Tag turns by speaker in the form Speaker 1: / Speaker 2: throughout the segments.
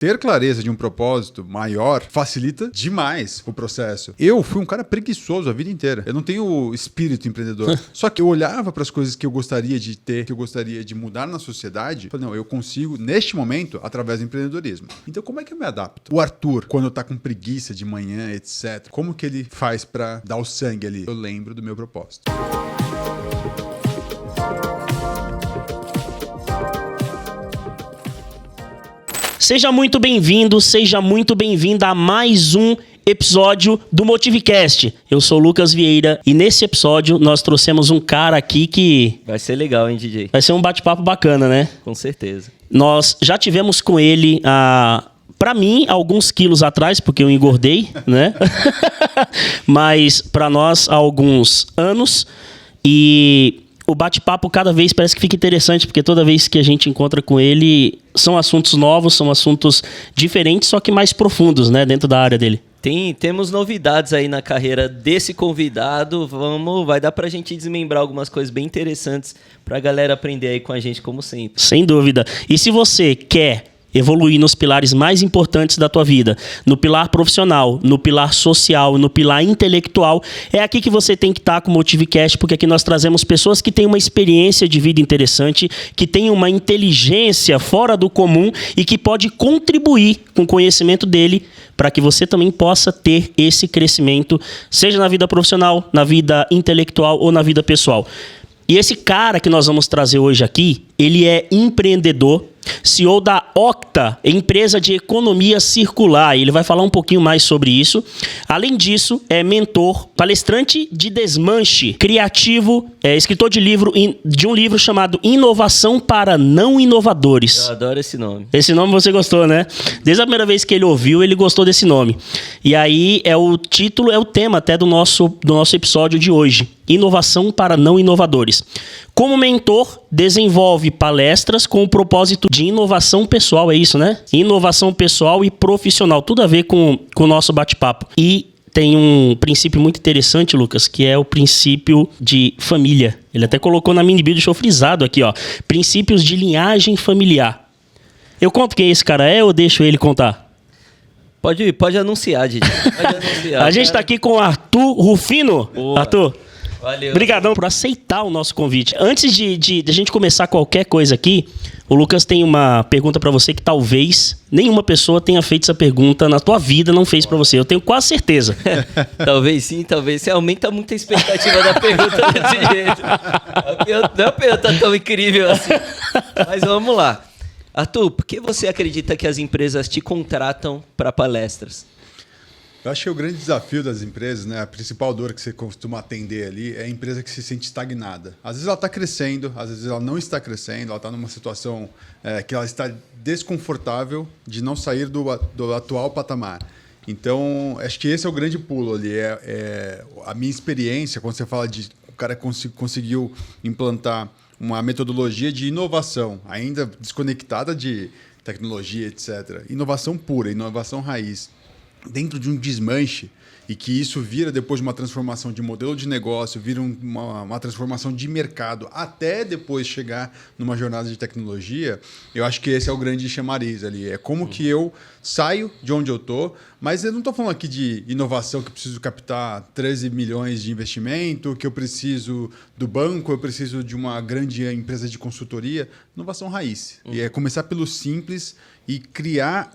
Speaker 1: Ter clareza de um propósito maior facilita demais o processo. Eu fui um cara preguiçoso a vida inteira. Eu não tenho espírito empreendedor. Só que eu olhava para as coisas que eu gostaria de ter, que eu gostaria de mudar na sociedade. Falei, não, eu consigo, neste momento, através do empreendedorismo. Então, como é que eu me adapto? O Arthur, quando tá com preguiça de manhã, etc., como que ele faz para dar o sangue ali? Eu lembro do meu propósito.
Speaker 2: Seja muito bem-vindo, seja muito bem-vinda a mais um episódio do Motivecast. Eu sou o Lucas Vieira e nesse episódio nós trouxemos um cara aqui que...
Speaker 3: Vai ser legal, hein, DJ?
Speaker 2: Vai ser um bate-papo bacana, né?
Speaker 3: Com certeza.
Speaker 2: Nós já tivemos com ele, pra mim, alguns quilos atrás, porque eu engordei, né? Mas pra nós, há alguns anos. E... o bate-papo cada vez parece que fica interessante, porque toda vez que a gente encontra com ele, são assuntos novos, são assuntos diferentes, só que mais profundos, né, dentro da área dele.
Speaker 3: Temos novidades aí na carreira desse convidado. Vai dar pra gente desmembrar algumas coisas bem interessantes pra galera aprender aí com a gente, como sempre.
Speaker 2: Sem dúvida. E se você quer evoluir nos pilares mais importantes da tua vida, no pilar profissional, no pilar social, no pilar intelectual, é aqui que você tem que estar com o Motivecast, porque aqui nós trazemos pessoas que têm uma experiência de vida interessante, que têm uma inteligência fora do comum e que pode contribuir com o conhecimento dele para que você também possa ter esse crescimento, seja na vida profissional, na vida intelectual ou na vida pessoal. E esse cara que nós vamos trazer hoje aqui, ele é empreendedor, CEO da Octa, empresa de economia circular. Ele vai falar um pouquinho mais sobre isso. Além disso, é mentor, palestrante de desmanche, criativo, escritor de um livro chamado Inovação para Não Inovadores.
Speaker 3: Eu adoro esse nome.
Speaker 2: Esse nome você gostou, né? Desde a primeira vez que ele ouviu, ele gostou desse nome. E aí, o título é o tema até do nosso episódio de hoje. Inovação para Não Inovadores. Como mentor, desenvolve palestras com o propósito de inovação pessoal, é isso, né? Inovação pessoal e profissional, tudo a ver com o nosso bate-papo. E tem um princípio muito interessante, Lucas, que é o princípio de família. Ele até colocou na mini bio, deixou frisado aqui, ó. Princípios de linhagem familiar. Eu conto quem esse cara é ou deixo ele contar?
Speaker 3: Pode anunciar, Didi. Pode anunciar.
Speaker 2: A gente está aqui com o Arthur Rufino. Boa. Arthur,
Speaker 3: valeu.
Speaker 2: Obrigadão por aceitar o nosso convite. Antes de a gente começar qualquer coisa aqui, o Lucas tem uma pergunta para você que talvez nenhuma pessoa tenha feito essa pergunta na tua vida, não fez para você. Eu tenho quase certeza.
Speaker 3: Talvez sim, talvez. Você aumenta muito a expectativa da pergunta desse jeito. Não é uma pergunta tão incrível assim. Mas vamos lá. Arthur, por que você acredita que as empresas te contratam para palestras?
Speaker 1: Eu acho que o grande desafio das empresas, né, a principal dor que você costuma atender ali é a empresa que se sente estagnada. Às vezes ela está crescendo, às vezes ela não está crescendo, ela está numa situação que ela está desconfortável de não sair do atual patamar. Então, acho que esse é o grande pulo ali. A minha experiência, quando você fala de o cara conseguiu implantar uma metodologia de inovação, ainda desconectada de tecnologia, etc. Inovação pura, inovação raiz. Dentro de um desmanche e que isso vira depois uma transformação de modelo de negócio, vira uma transformação de mercado, até depois chegar numa jornada de tecnologia, eu acho que esse é o grande chamariz ali. É como que eu saio de onde eu estou, mas eu não estou falando aqui de inovação que eu preciso captar 13 milhões de investimento, que eu preciso do banco, eu preciso de uma grande empresa de consultoria. Inovação raiz. E é começar pelo simples e criar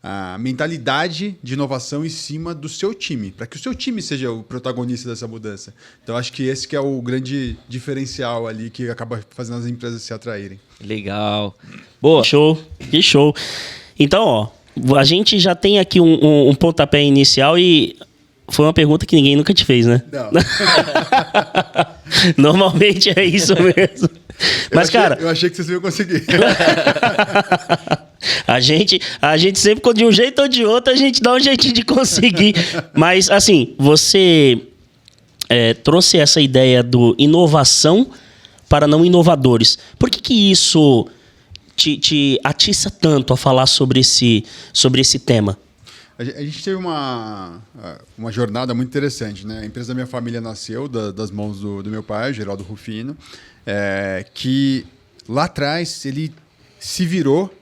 Speaker 1: a mentalidade de inovação em cima do seu time, para que o seu time seja o protagonista dessa mudança. Então, acho que esse que é o grande diferencial ali que acaba fazendo as empresas se atraírem.
Speaker 3: Legal. Boa.
Speaker 2: Que show. Então, ó, a gente já tem aqui um pontapé inicial e foi uma pergunta que ninguém nunca te fez, né?
Speaker 1: Não.
Speaker 2: Normalmente é isso mesmo. Mas, cara...
Speaker 1: Eu achei que vocês iam conseguir.
Speaker 2: A gente sempre, de um jeito ou de outro, a gente dá um jeitinho de conseguir. Mas, assim, você trouxe essa ideia do inovação para não inovadores. Por que isso te atiça tanto a falar sobre esse tema?
Speaker 1: A gente teve uma jornada muito interessante, né? A empresa da minha família nasceu das mãos do meu pai, Geraldo Rufino, que lá atrás ele se virou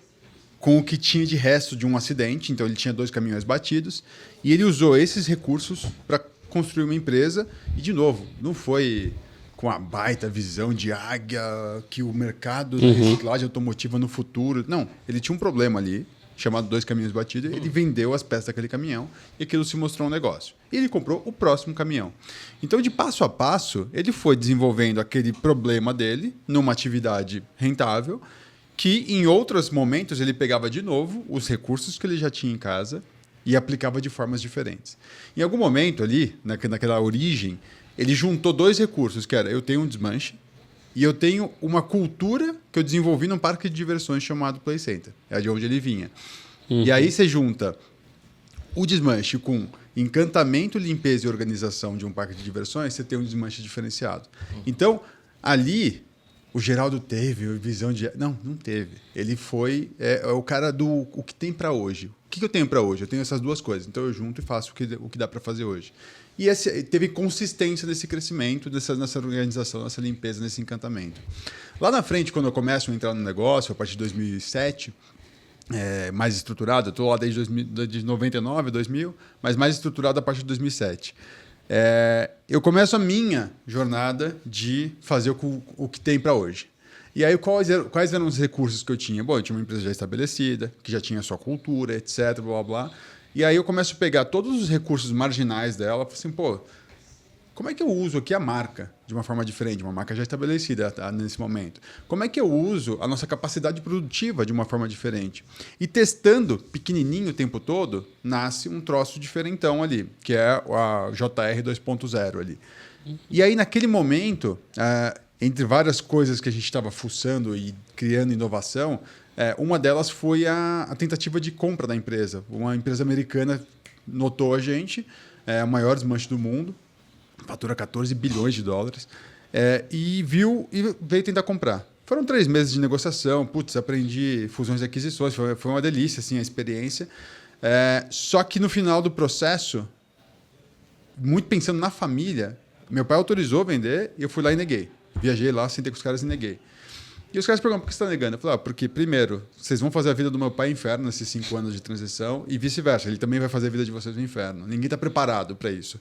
Speaker 1: com o que tinha de resto de um acidente. Então, ele tinha 2 caminhões batidos e ele usou esses recursos para construir uma empresa. E, de novo, não foi com a baita visão de águia que o mercado de reciclagem automotiva no futuro... Não, ele tinha um problema ali, chamado 2 caminhões batidos, ele vendeu as peças daquele caminhão e aquilo se mostrou um negócio. E ele comprou o próximo caminhão. Então, de passo a passo, ele foi desenvolvendo aquele problema dele numa atividade rentável, que em outros momentos ele pegava de novo os recursos que ele já tinha em casa e aplicava de formas diferentes. Em algum momento ali, naquela origem, ele juntou 2 recursos, que era eu tenho um desmanche e eu tenho uma cultura que eu desenvolvi num parque de diversões chamado Play Center. É de onde ele vinha. E aí você junta o desmanche com encantamento, limpeza e organização de um parque de diversões, você tem um desmanche diferenciado. Então, ali... O Geraldo teve visão de... Não teve. Ele foi o cara do o que tem para hoje. O que eu tenho para hoje? Eu tenho essas 2 coisas. Então, eu junto e faço o que dá para fazer hoje. E teve consistência nesse crescimento, nessa organização, nessa limpeza, nesse encantamento. Lá na frente, quando eu começo a entrar no negócio, a partir de 2007, mais estruturado, eu estou lá desde 99, 2000, mas mais estruturado a partir de 2007. Eu começo a minha jornada de fazer o que tem para hoje. E aí, quais eram os recursos que eu tinha? Bom, eu tinha uma empresa já estabelecida, que já tinha sua cultura, etc, blá, blá, blá. E aí eu começo a pegar todos os recursos marginais dela e falo assim, pô, como é que eu uso aqui a marca de uma forma diferente? Uma marca já estabelecida nesse momento. Como é que eu uso a nossa capacidade produtiva de uma forma diferente? E testando pequenininho o tempo todo, nasce um troço diferentão ali, que é a JR 2.0 ali. E aí, naquele momento, entre várias coisas que a gente estava fuçando e criando inovação, uma delas foi a tentativa de compra da empresa. Uma empresa americana notou a gente, a maior desmanche do mundo, fatura 14 bilhões de dólares, e viu e veio tentar comprar. Foram 3 meses de negociação, aprendi fusões e aquisições, foi uma delícia assim, a experiência. Só que no final do processo, muito pensando na família, meu pai autorizou vender e eu fui lá e neguei. Viajei lá, sentei com os caras e neguei. E os caras perguntam, por que você está negando? Eu falei, porque primeiro, vocês vão fazer a vida do meu pai inferno nesses 5 anos de transição e vice-versa. Ele também vai fazer a vida de vocês no inferno. Ninguém está preparado para isso.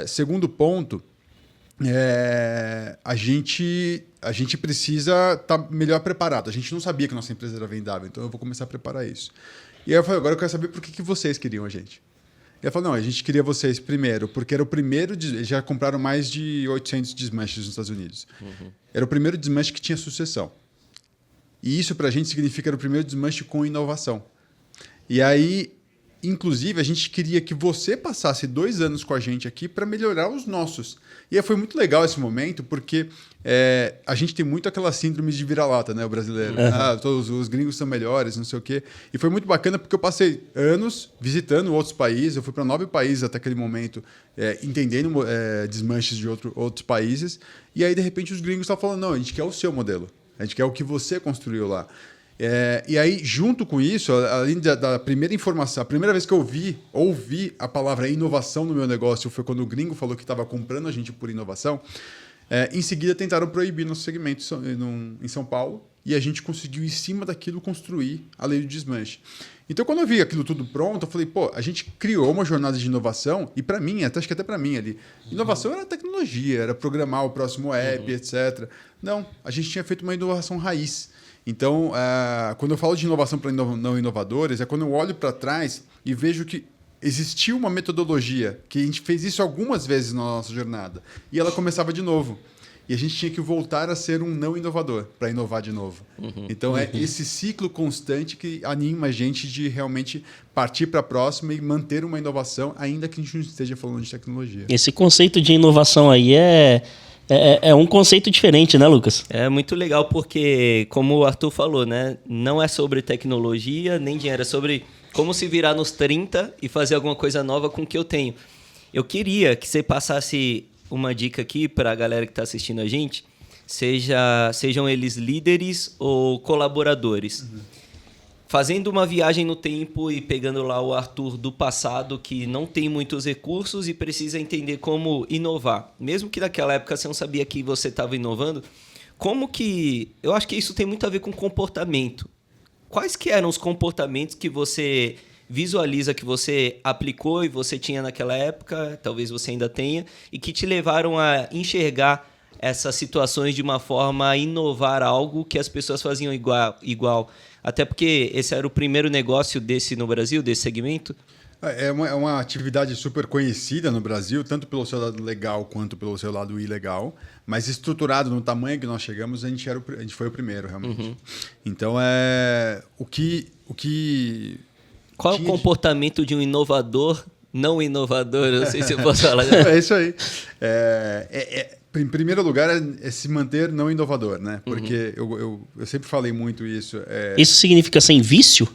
Speaker 1: Segundo ponto, a gente precisa estar melhor preparado. A gente não sabia que a nossa empresa era vendável, então eu vou começar a preparar isso. E aí eu falei, agora eu quero saber por que vocês queriam a gente. E ela falou, não, a gente queria vocês primeiro, porque era o primeiro... Eles já compraram mais de 800 desmanches nos Estados Unidos. Era o primeiro desmanche que tinha sucessão. E isso, para a gente, significa que era o primeiro desmanche com inovação. E aí, inclusive, a gente queria que você passasse 2 anos com a gente aqui para melhorar os nossos. E aí foi muito legal esse momento, porque a gente tem muito aquela síndrome de vira-lata, né, o brasileiro. Todos os gringos são melhores, não sei o quê. E foi muito bacana, porque eu passei anos visitando outros países. Eu fui para 9 países até aquele momento, entendendo desmanches de outros países. E aí, de repente, os gringos estavam falando, não, a gente quer o seu modelo. A gente quer o que você construiu lá. E aí, junto com isso, além da primeira informação, a primeira vez que eu ouvi a palavra inovação no meu negócio foi quando o gringo falou que estava comprando a gente por inovação. Em seguida, tentaram proibir nosso segmento em São Paulo e a gente conseguiu, em cima daquilo, construir a lei do desmanche. Então, quando eu vi aquilo tudo pronto, eu falei, a gente criou uma jornada de inovação e, para mim, acho que até para mim ali, inovação era tecnologia, era programar o próximo app, etc. Não, a gente tinha feito uma inovação raiz. Então, quando eu falo de inovação para não inovadores, é quando eu olho para trás e vejo que existiu uma metodologia, que a gente fez isso algumas vezes na nossa jornada, e ela começava de novo. E a gente tinha que voltar a ser um não inovador para inovar de novo. Então, é esse ciclo constante que anima a gente de realmente partir para a próxima e manter uma inovação, ainda que a gente não esteja falando de tecnologia.
Speaker 2: Esse conceito de inovação aí é um conceito diferente, né, Lucas?
Speaker 3: É muito legal porque, como o Arthur falou, né, não é sobre tecnologia nem dinheiro, é sobre como se virar nos 30 e fazer alguma coisa nova com o que eu tenho. Eu queria que você passasse uma dica aqui para a galera que está assistindo a gente, sejam eles líderes ou colaboradores. Fazendo uma viagem no tempo e pegando lá o Arthur do passado, que não tem muitos recursos e precisa entender como inovar. Mesmo que naquela época você não sabia que você estava inovando, como que... Eu acho que isso tem muito a ver com comportamento. quais que eram os comportamentos que você visualiza que você aplicou e você tinha naquela época, talvez você ainda tenha, e que te levaram a enxergar essas situações de uma forma a inovar algo que as pessoas faziam igual. Até porque esse era o primeiro negócio desse no Brasil, desse segmento.
Speaker 1: É uma atividade super conhecida no Brasil, tanto pelo seu lado legal quanto pelo seu lado ilegal, mas estruturado no tamanho que nós chegamos, a gente foi o primeiro, realmente. Então,
Speaker 3: Qual é o comportamento de um inovador não inovador? Eu não sei se eu posso falar.
Speaker 1: É isso aí. Em primeiro lugar, é se manter não inovador, né? Porque eu sempre falei muito isso.
Speaker 2: Isso significa sem vício?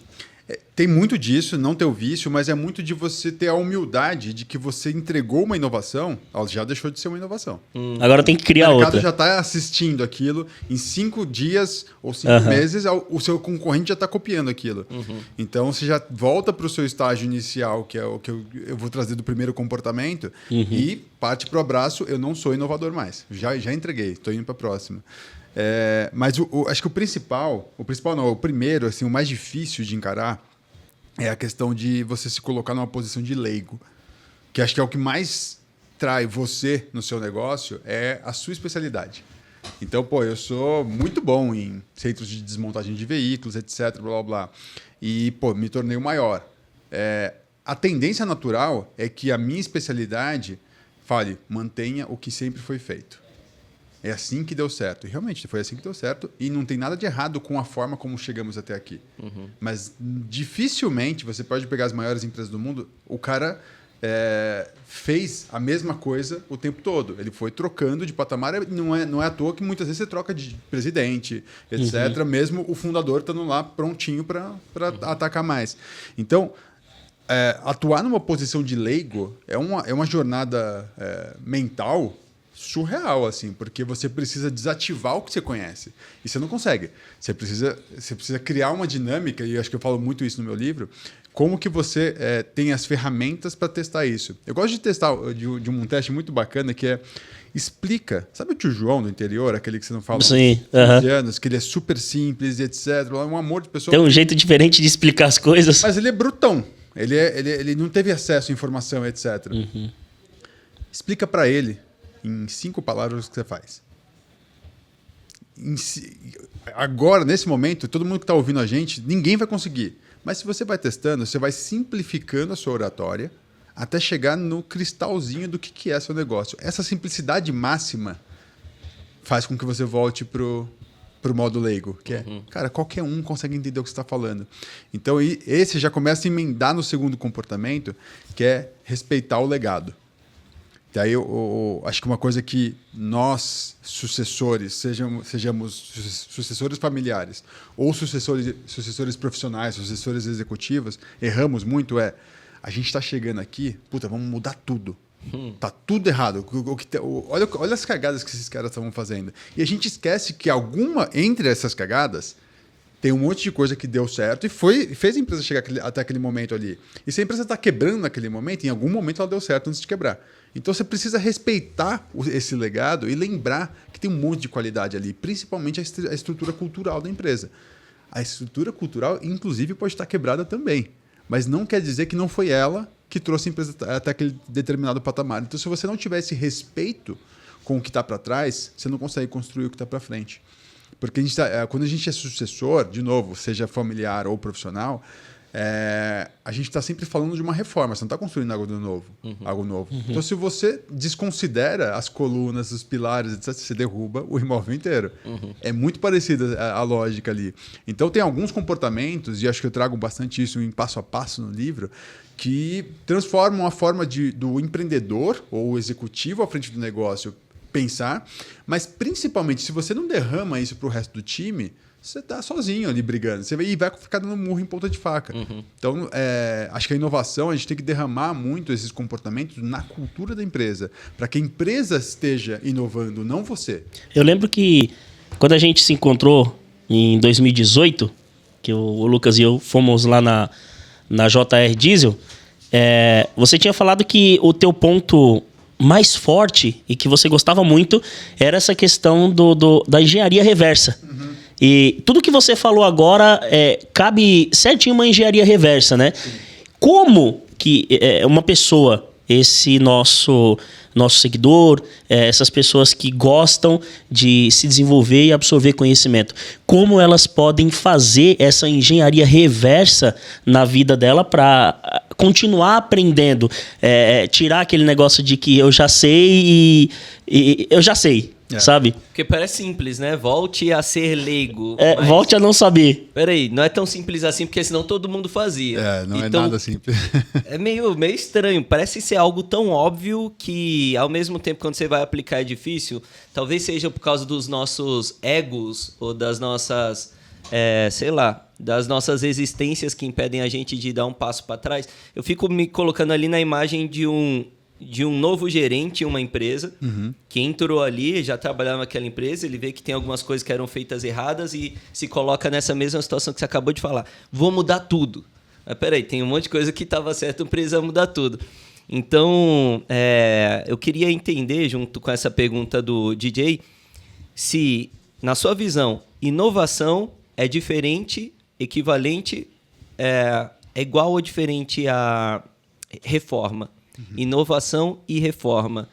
Speaker 1: Tem muito disso, não ter o vício, mas é muito de você ter a humildade de que você entregou uma inovação, ela já deixou de ser uma inovação.
Speaker 2: Agora tem que criar outra.
Speaker 1: O mercado já está assistindo aquilo, em 5 dias ou 5 meses, o seu concorrente já está copiando aquilo. Então, você já volta para o seu estágio inicial, que é o que eu vou trazer do primeiro comportamento, e parte para o abraço, eu não sou inovador mais. Já entreguei, estou indo para a próxima. Mas acho que o primeiro, assim, o mais difícil de encarar é a questão de você se colocar numa posição de leigo, que acho que é o que mais trai você no seu negócio, é a sua especialidade. Então, eu sou muito bom em centros de desmontagem de veículos, etc, blá, blá, blá. E, me tornei o maior. A tendência natural é que a minha especialidade mantenha o que sempre foi feito. É assim que deu certo. E realmente foi assim que deu certo. E não tem nada de errado com a forma como chegamos até aqui. Mas dificilmente você pode pegar as maiores empresas do mundo, o cara fez a mesma coisa o tempo todo. Ele foi trocando de patamar. Não é à toa que muitas vezes você troca de presidente, etc. Mesmo o fundador estando lá prontinho para atacar mais. Então, atuar numa posição de leigo é uma jornada mental surreal, assim, porque você precisa desativar o que você conhece. E você não consegue. Você precisa criar uma dinâmica, e eu acho que eu falo muito isso no meu livro, como que você tem as ferramentas para testar isso. Eu gosto de testar de um teste muito bacana, que é explica. Sabe o tio João do interior, aquele que você não fala há 15 anos, que ele é super simples, etc. É um amor de pessoa.
Speaker 2: Tem um jeito diferente de explicar as coisas.
Speaker 1: Mas ele é brutão. Ele não teve acesso à informação, etc. Explica para ele em 5 palavras o que você faz. Agora, nesse momento, todo mundo que está ouvindo a gente, ninguém vai conseguir. Mas se você vai testando, você vai simplificando a sua oratória até chegar no cristalzinho do que é seu negócio. Essa simplicidade máxima faz com que você volte pro modo leigo, que é, cara, qualquer um consegue entender o que você está falando. Então, esse já começa a emendar no segundo comportamento, que é respeitar o legado. Daí, eu acho que uma coisa que nós, sucessores, sejamos sucessores familiares ou sucessores profissionais, sucessores executivos, erramos muito a gente está chegando aqui, vamos mudar tudo. Tá tudo errado. Olha as cagadas que esses caras estavam fazendo. E a gente esquece que entre essas cagadas, tem um monte de coisa que deu certo e fez a empresa chegar até aquele momento ali. E se a empresa está quebrando naquele momento, em algum momento ela deu certo antes de quebrar. Então você precisa respeitar esse legado e lembrar que tem um monte de qualidade ali, principalmente a estrutura cultural da empresa. A estrutura cultural, inclusive, pode estar quebrada também. Mas não quer dizer que não foi ela que trouxe a empresa até aquele determinado patamar. Então, se você não tiver esse respeito com o que está para trás, você não consegue construir o que está para frente. Porque quando a gente é sucessor, de novo, seja familiar ou profissional, a gente está sempre falando de uma reforma, você não está construindo algo novo. Então, se você desconsidera as colunas, os pilares, etc., você derruba o imóvel inteiro. É muito parecida a lógica ali. Então, tem alguns comportamentos, e acho que eu trago bastante isso em passo a passo no livro, que transformam a forma do empreendedor ou executivo à frente do negócio pensar, mas principalmente se você não derrama isso para o resto do time, você está sozinho ali brigando. Você vai ficar dando murro em ponta de faca. Então, acho que a inovação, a gente tem que derramar muito esses comportamentos na cultura da empresa, para que a empresa esteja inovando, não você.
Speaker 2: Eu lembro que quando a gente se encontrou em 2018, que o Lucas e eu fomos lá na JR Diesel, você tinha falado que o teu ponto mais forte e que você gostava muito era essa questão da engenharia reversa. E tudo que você falou agora cabe certinho uma engenharia reversa, né? Sim. Como que uma pessoa, esse nosso seguidor, essas pessoas que gostam de se desenvolver e absorver conhecimento, como elas podem fazer essa engenharia reversa na vida dela para continuar aprendendo, tirar aquele negócio de que eu já sei e eu já sei, sabe?
Speaker 3: Porque parece simples, né? Volte a ser leigo.
Speaker 2: Mas... volte a não saber.
Speaker 3: Peraí, não é tão simples assim, porque senão todo mundo fazia.
Speaker 1: Não então, é nada simples.
Speaker 3: É meio estranho. Parece ser algo tão óbvio que, ao mesmo tempo, quando você vai aplicar é difícil. Talvez seja por causa dos nossos egos ou das nossas, das nossas existências que impedem a gente de dar um passo para trás. Eu fico me colocando ali na imagem de um novo gerente em uma empresa, que entrou ali, já trabalhava naquela empresa, ele vê que tem algumas coisas que eram feitas erradas e se coloca nessa mesma situação que você acabou de falar. Vou mudar tudo. Mas peraí, tem um monte de coisa que estava certo, não precisa mudar tudo. Então, eu queria entender, junto com essa pergunta do DJ, se, na sua visão, inovação é diferente, equivalente, é igual ou diferente a reforma. Inovação e reforma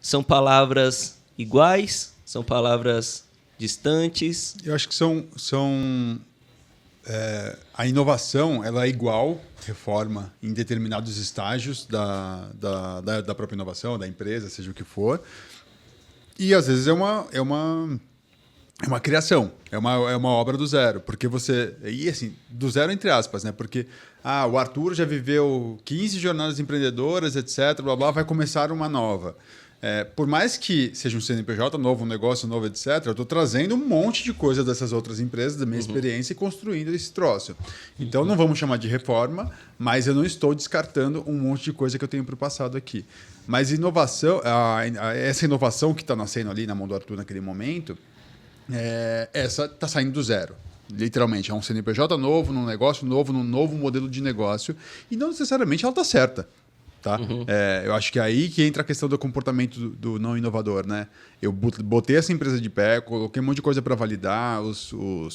Speaker 3: são palavras iguais? São palavras distantes?
Speaker 1: Eu acho que a inovação ela é igual reforma em determinados estágios da própria inovação, da empresa, seja o que for. E às vezes é uma criação, é uma obra do zero, porque e assim, do zero entre aspas, né? Porque o Arthur já viveu 15 jornadas empreendedoras, etc, blá blá, vai começar uma nova. Por mais que seja um CNPJ novo, um negócio novo, etc, eu estou trazendo um monte de coisa dessas outras empresas, da minha experiência, e construindo esse troço. Então não vamos chamar de reforma, mas eu não estou descartando um monte de coisa que eu tenho para o passado aqui. Mas inovação, essa inovação que está nascendo ali na mão do Arthur naquele momento, essa está saindo do zero. Literalmente, é um CNPJ novo, num negócio novo, num novo modelo de negócio, e não necessariamente ela está certa. Tá? Eu acho que é aí que entra a questão do comportamento do não inovador. Né? Eu botei essa empresa de pé, coloquei um monte de coisa para validar,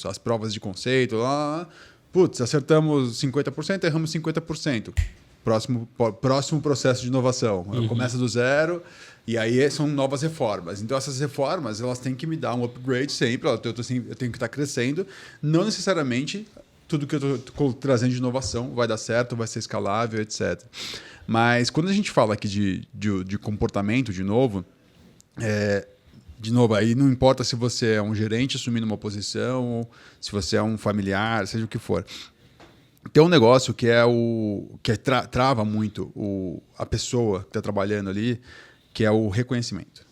Speaker 1: as provas de conceito, putz, acertamos 50%, erramos 50%. Próximo processo de inovação. Começa do zero. E aí são novas reformas. Então, essas reformas elas têm que me dar um upgrade sempre. Eu tenho que estar crescendo. Não necessariamente tudo que eu estou trazendo de inovação vai dar certo, vai ser escalável, etc. Mas quando a gente fala aqui de comportamento, de novo, aí não importa se você é um gerente assumindo uma posição, ou se você é um familiar, seja o que for. Tem um negócio que trava muito a pessoa que está trabalhando ali, que é o reconhecimento.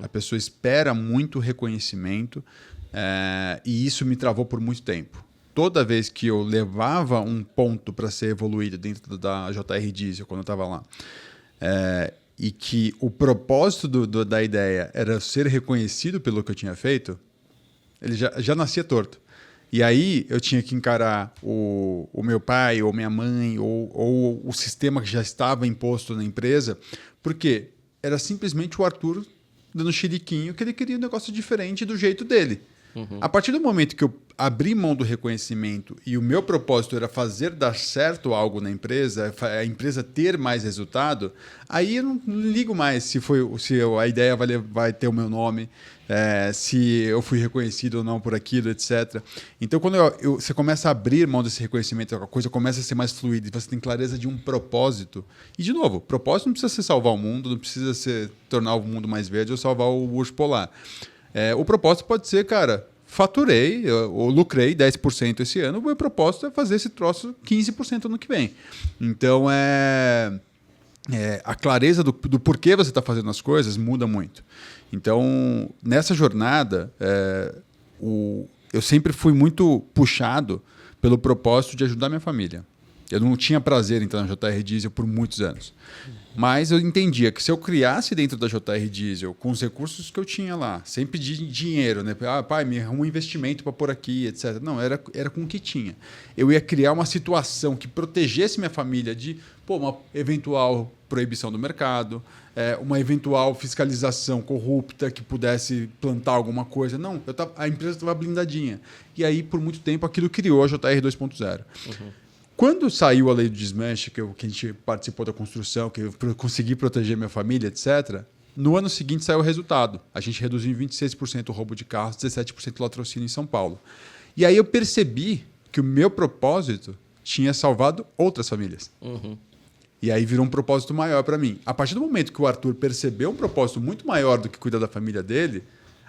Speaker 1: A pessoa espera muito reconhecimento e isso me travou por muito tempo. Toda vez que eu levava um ponto para ser evoluído dentro da JR Diesel, quando eu estava lá, e que o propósito da ideia era ser reconhecido pelo que eu tinha feito, ele já nascia torto. E aí eu tinha que encarar o meu pai, ou minha mãe, ou o sistema que já estava imposto na empresa, porque era simplesmente o Arthur dando chiliquinho que ele queria um negócio diferente do jeito dele. A partir do momento que eu abri mão do reconhecimento e o meu propósito era fazer dar certo algo na empresa, a empresa ter mais resultado, aí eu não ligo mais se a ideia vai ter o meu nome, se eu fui reconhecido ou não por aquilo, etc. Então, quando você começa a abrir mão desse reconhecimento, a coisa começa a ser mais fluida, você tem clareza de um propósito. E, de novo, o propósito não precisa ser salvar o mundo, não precisa ser tornar o mundo mais verde ou salvar o urso polar. O propósito pode ser, cara, faturei ou lucrei 10% esse ano, o meu propósito é fazer esse troço 15% ano que vem. Então, a clareza do porquê você está fazendo as coisas muda muito. Então, nessa jornada, eu sempre fui muito puxado pelo propósito de ajudar minha família. Eu não tinha prazer em entrar na JR Diesel por muitos anos. Mas eu entendia que se eu criasse dentro da JR Diesel, com os recursos que eu tinha lá, sem pedir dinheiro, né? Pai, me arruma um investimento para pôr aqui, etc. Não, era com o que tinha. Eu ia criar uma situação que protegesse minha família de uma eventual proibição do mercado, uma eventual fiscalização corrupta que pudesse plantar alguma coisa. Não, a empresa estava blindadinha. E aí, por muito tempo, aquilo criou a JR 2.0. Quando saiu a lei do desmanche, que a gente participou da construção, que eu consegui proteger minha família, etc., no ano seguinte saiu o resultado. A gente reduziu em 26% o roubo de carros, 17% o latrocínio em São Paulo. E aí eu percebi que o meu propósito tinha salvado outras famílias. E aí virou um propósito maior para mim. A partir do momento que o Arthur percebeu um propósito muito maior do que cuidar da família dele,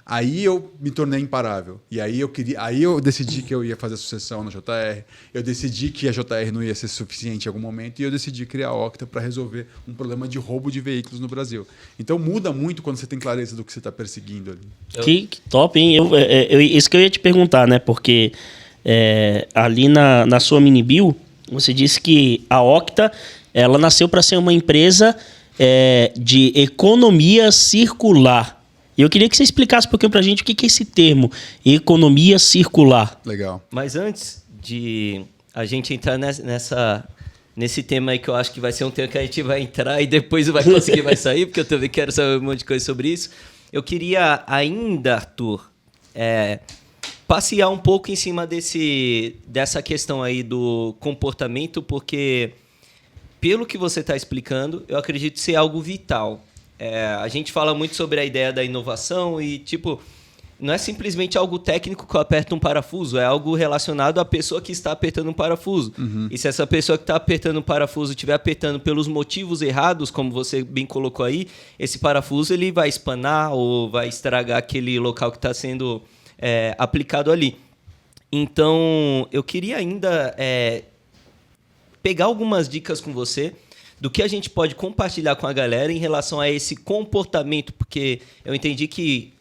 Speaker 1: aí eu me tornei imparável. E aí eu decidi que eu ia fazer a sucessão na JR. Eu decidi que a JR não ia ser suficiente em algum momento. E eu decidi criar a Octa para resolver um problema de roubo de veículos no Brasil. Então muda muito quando você tem clareza do que você está perseguindo ali.
Speaker 2: Que top, hein? Isso que eu ia te perguntar, né? Porque ali na sua mini bio, você disse que a Octa ela nasceu para ser uma empresa de economia circular. E eu queria que você explicasse um pouquinho para a gente o que é esse termo, economia circular.
Speaker 1: Legal.
Speaker 3: Mas antes de a gente entrar nesse tema aí, que eu acho que vai ser um tema que a gente vai entrar e depois vai sair, porque eu também quero saber um monte de coisa sobre isso, eu queria ainda, Arthur, passear um pouco em cima dessa questão aí do comportamento, porque, pelo que você está explicando, eu acredito ser algo vital. A gente fala muito sobre a ideia da inovação e, não é simplesmente algo técnico que eu aperto um parafuso, é algo relacionado à pessoa que está apertando um parafuso. E se essa pessoa que está apertando um parafuso estiver apertando pelos motivos errados, como você bem colocou aí, esse parafuso ele vai espanar ou vai estragar aquele local que está sendo aplicado ali. Então, eu queria ainda pegar algumas dicas com você do que a gente pode compartilhar com a galera em relação a esse comportamento, porque eu entendi que,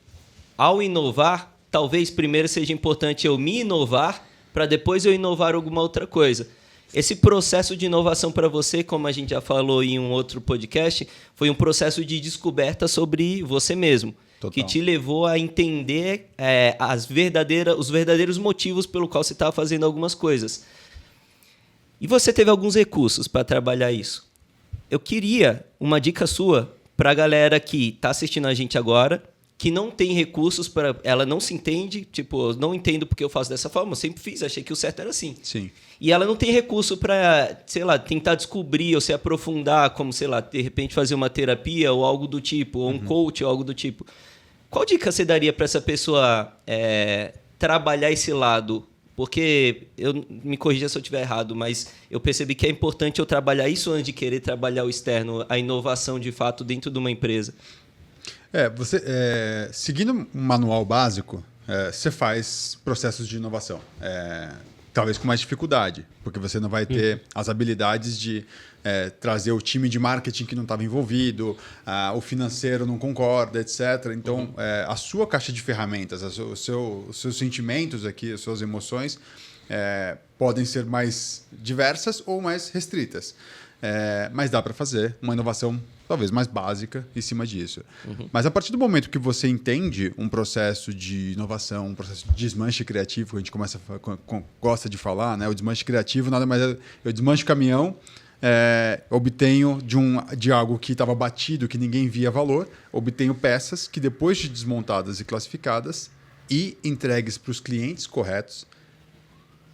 Speaker 3: ao inovar, talvez primeiro seja importante eu me inovar para depois eu inovar alguma outra coisa. Esse processo de inovação para você, como a gente já falou em um outro podcast, foi um processo de descoberta sobre você mesmo. Total. Que te levou a entender os verdadeiros motivos pelo qual você estava fazendo algumas coisas. E você teve alguns recursos para trabalhar isso. Eu queria uma dica sua para a galera que está assistindo a gente agora, que não tem recursos, ela não se entende, eu não entendo porque eu faço dessa forma, eu sempre fiz, achei que o certo era assim.
Speaker 1: Sim.
Speaker 3: E ela não tem recurso para, tentar descobrir ou se aprofundar, como, de repente fazer uma terapia ou algo do tipo, ou um coach ou algo do tipo. Qual dica você daria para essa pessoa trabalhar esse lado? Porque, me corrija se eu estiver errado, mas eu percebi que é importante eu trabalhar isso antes de querer trabalhar o externo, a inovação de fato dentro de uma empresa.
Speaker 1: Seguindo um manual básico, você faz processos de inovação. Talvez com mais dificuldade, porque você não vai ter as habilidades de trazer o time de marketing que não estava envolvido, o financeiro não concorda, etc. Então, a sua caixa de ferramentas, os seus sentimentos aqui, as suas emoções, podem ser mais diversas ou mais restritas. Mas dá para fazer uma inovação talvez mais básica em cima disso. Mas a partir do momento que você entende um processo de inovação, um processo de desmanche criativo, que a gente gosta de falar, né? O desmanche criativo nada mais é... Eu desmancho o caminhão, obtenho de algo que estava batido, que ninguém via valor, obtenho peças que depois de desmontadas e classificadas e entregues para os clientes corretos,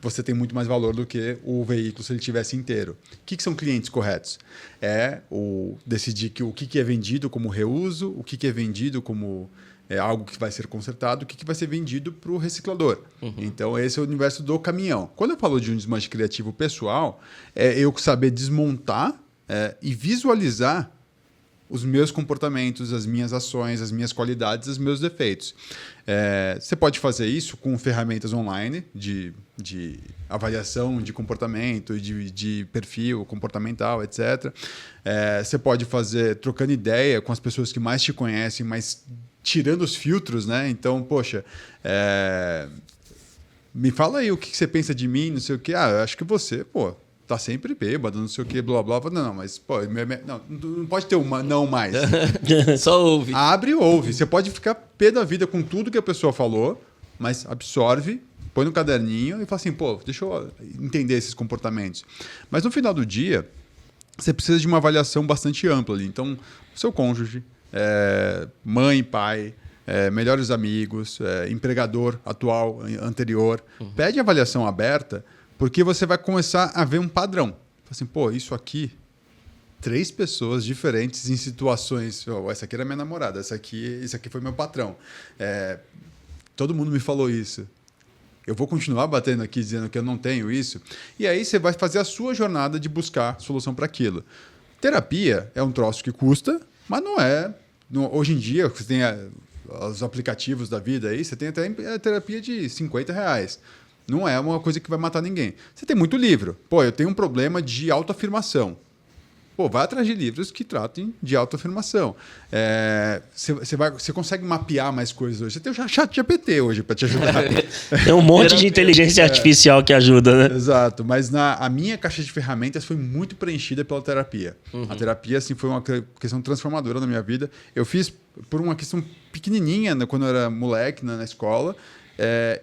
Speaker 1: você tem muito mais valor do que o veículo se ele tivesse inteiro. O que são clientes corretos? Decidir o que é vendido como reuso, o que é vendido como algo que vai ser consertado, o que vai ser vendido para o reciclador. Então, esse é o universo do caminhão. Quando eu falo de um desmanche criativo pessoal, eu saber desmontar e visualizar os meus comportamentos, as minhas ações, as minhas qualidades, os meus defeitos. Você pode fazer isso com ferramentas online de avaliação de comportamento, de perfil comportamental, etc. Você pode fazer trocando ideia com as pessoas que mais te conhecem, mas tirando os filtros, né? Então, poxa, me fala aí o que você pensa de mim, não sei o quê. Eu acho que você, tá sempre bêbado, não sei o que, blá, blá, blá. Não, mas, pô, não pode ter uma não mais.
Speaker 3: Só ouve.
Speaker 1: Abre e ouve. Você pode ficar pé da vida com tudo que a pessoa falou, mas absorve, põe no caderninho e fala assim, pô, deixa eu entender esses comportamentos. Mas no final do dia, você precisa de uma avaliação bastante ampla ali. Então, seu cônjuge, mãe, pai, melhores amigos, empregador atual, anterior, pede avaliação aberta, porque você vai começar a ver um padrão. Fala assim, pô, isso aqui, 3 pessoas diferentes em situações. Oh, essa aqui era minha namorada, esse aqui foi meu patrão. Todo mundo me falou isso. Eu vou continuar batendo aqui dizendo que eu não tenho isso. E aí você vai fazer a sua jornada de buscar solução para aquilo. Terapia é um troço que custa, mas não é. Hoje em dia, você tem os aplicativos da vida aí, você tem até terapia de R$50. Não é uma coisa que vai matar ninguém. Você tem muito livro. Pô, eu tenho um problema de autoafirmação. Pô, vai atrás de livros que tratem de autoafirmação. Você consegue mapear mais coisas hoje. Você tem o ChatGPT hoje para te ajudar.
Speaker 2: Tem um monte de inteligência artificial que ajuda, né?
Speaker 1: Exato. Mas a minha caixa de ferramentas foi muito preenchida pela terapia. A terapia assim, foi uma questão transformadora na minha vida. Eu fiz por uma questão pequenininha, né, quando eu era moleque, na escola.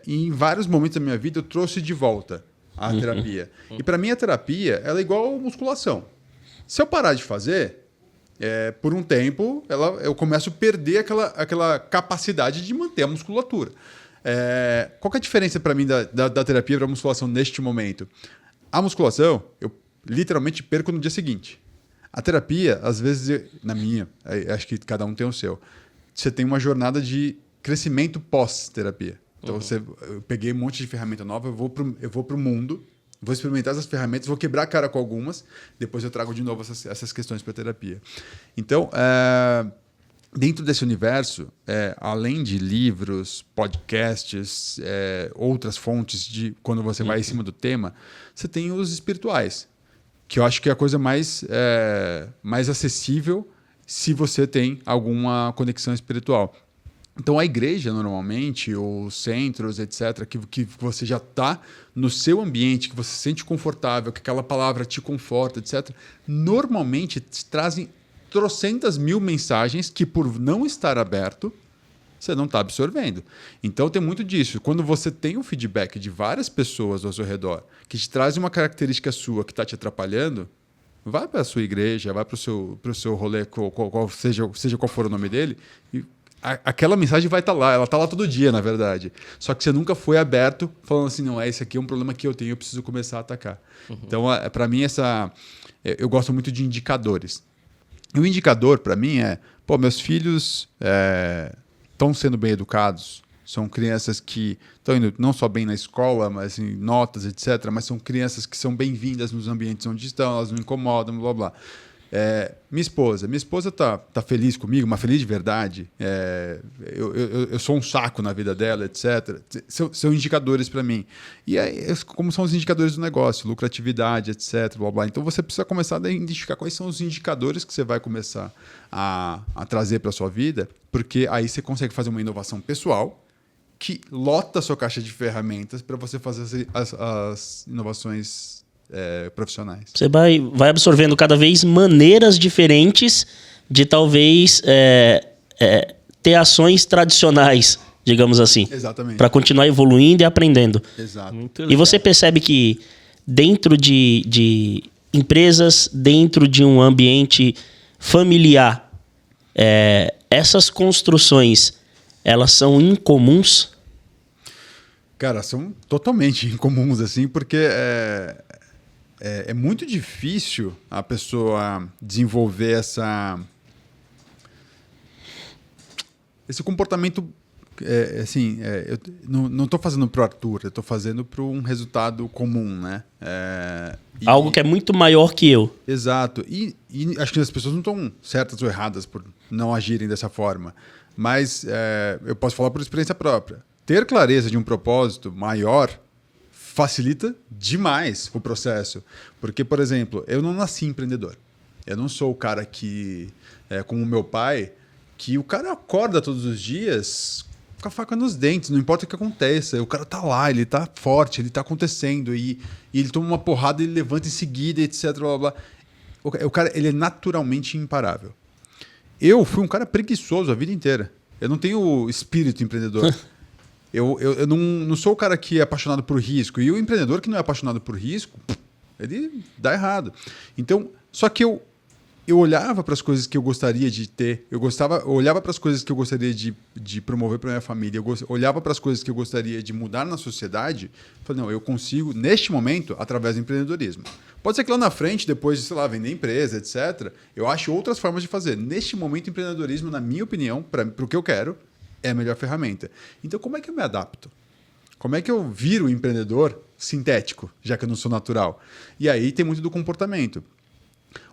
Speaker 1: E em vários momentos da minha vida eu trouxe de volta a terapia. E para mim a terapia ela é igual a musculação. Se eu parar de fazer, por um tempo eu começo a perder aquela capacidade de manter a musculatura. Qual que é a diferença para mim da terapia para a musculação neste momento? A musculação eu literalmente perco no dia seguinte. A terapia, às vezes, acho que cada um tem o seu, você tem uma jornada de crescimento pós-terapia. Então, eu peguei um monte de ferramenta nova, eu vou para o mundo, vou experimentar essas ferramentas, vou quebrar a cara com algumas, depois eu trago de novo essas questões para a terapia. Então, dentro desse universo, além de livros, podcasts, outras fontes de quando você vai em cima do tema, você tem os espirituais, que eu acho que é a coisa mais acessível se você tem alguma conexão espiritual. Então, a igreja, normalmente, os centros, etc., que você já está no seu ambiente, que você se sente confortável, que aquela palavra te conforta, etc., normalmente trazem trocentas mil mensagens que, por não estar aberto, você não está absorvendo. Então, tem muito disso. Quando você tem um feedback de várias pessoas ao seu redor que te trazem uma característica sua que está te atrapalhando, vai para a sua igreja, vai para o seu rolê, seja qual for o nome dele, e aquela mensagem vai estar lá, ela está lá todo dia, na verdade. Só que você nunca foi aberto falando assim, não, esse aqui é um problema que eu tenho, eu preciso começar a atacar. Então, para mim, eu gosto muito de indicadores. E o indicador, para mim, meus filhos estão sendo bem educados, são crianças que estão indo não só bem na escola, mas em notas, etc., mas são crianças que são bem-vindas nos ambientes onde estão, elas não incomodam, blá, blá. Minha esposa tá feliz comigo, mas feliz de verdade. Eu sou um saco na vida dela, etc. São indicadores para mim. E como são os indicadores do negócio, lucratividade, etc. Blá, blá. Então você precisa começar a identificar quais são os indicadores que você vai começar a trazer para a sua vida, porque aí você consegue fazer uma inovação pessoal que lota a sua caixa de ferramentas para você fazer as inovações profissionais.
Speaker 2: Você vai absorvendo cada vez maneiras diferentes de talvez ter ações tradicionais, digamos assim.
Speaker 1: Exatamente.
Speaker 2: Para continuar evoluindo e aprendendo.
Speaker 1: Exato.
Speaker 2: E você percebe que dentro de empresas, dentro de um ambiente familiar, essas construções, elas são incomuns?
Speaker 1: Cara, são totalmente incomuns, assim, porque é muito difícil a pessoa desenvolver esse comportamento. Eu não estou fazendo para o Arthur, eu estou fazendo para um resultado comum, né?
Speaker 2: Algo que é muito maior que eu.
Speaker 1: Exato. E acho que as pessoas não estão certas ou erradas por não agirem dessa forma. Mas eu posso falar por experiência própria. Ter clareza de um propósito maior facilita demais o processo. Porque, por exemplo, eu não nasci empreendedor. Eu não sou o cara que, como o meu pai, que o cara acorda todos os dias com a faca nos dentes, não importa o que aconteça. O cara tá lá, ele tá forte, ele tá acontecendo. E ele toma uma porrada, ele levanta em seguida, etc. Blá, blá, blá. O cara, ele é naturalmente imparável. Eu fui um cara preguiçoso a vida inteira. Eu não tenho espírito empreendedor. Eu não sou o cara que é apaixonado por risco. E o empreendedor que não é apaixonado por risco, ele dá errado. Então, só que eu olhava para as coisas que eu gostaria de ter, eu olhava para as coisas que eu gostaria de promover para minha família, olhava para as coisas que eu gostaria de mudar na sociedade, falei, não, eu consigo, neste momento, através do empreendedorismo. Pode ser que lá na frente, depois de, sei lá, vender empresa, etc., eu ache outras formas de fazer. Neste momento, empreendedorismo, na minha opinião, para o que eu quero, é a melhor ferramenta. Então, como é que eu me adapto? Como é que eu viro empreendedor sintético, já que eu não sou natural? E aí tem muito do comportamento.